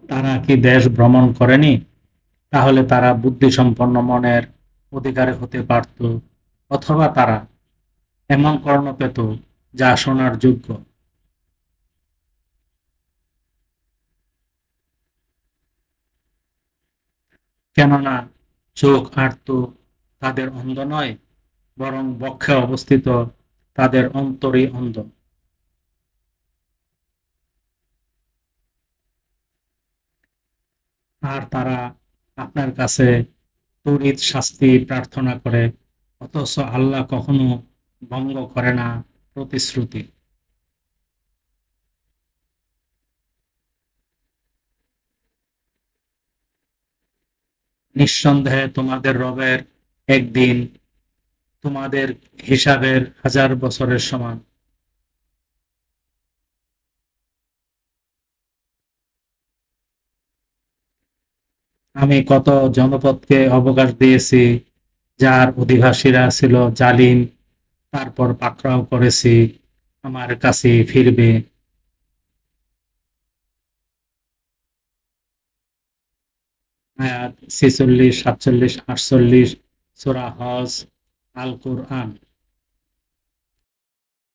তারা কি দেশ ভ্রমণ করেনি? তাহলে তারা বুদ্ধিসম্পন্ন মনের অধিকারী হতে পারত, অথবা তারা এমন কর্ণ পেত যা শোনার যোগ্য। কেননা চোখ আর্ত তাদের অন্ধ নয়, বরং বক্ষে অবস্থিত তাদের অন্তরই অন্ধ। আর তারা আপনার কাছে তড়িৎ শাস্তি প্রার্থনা করে, অথচ আল্লাহ কখনো ভঙ্গ করে না প্রতিশ্রুতি। নিঃসন্দেহে তোমাদের রবের একদিন তোমাদের হিসাবের 1000 বছরের সমান। আমি কত জনপদকে অবকাশ দিয়েছি, যার অধিবাসীরা ছিল জালিম, তারপর পাকড়াও করেছি, আমার কাছে ফিরবে। আয়াত 46, 47, 48, সূরা হজ, আল কুরআন।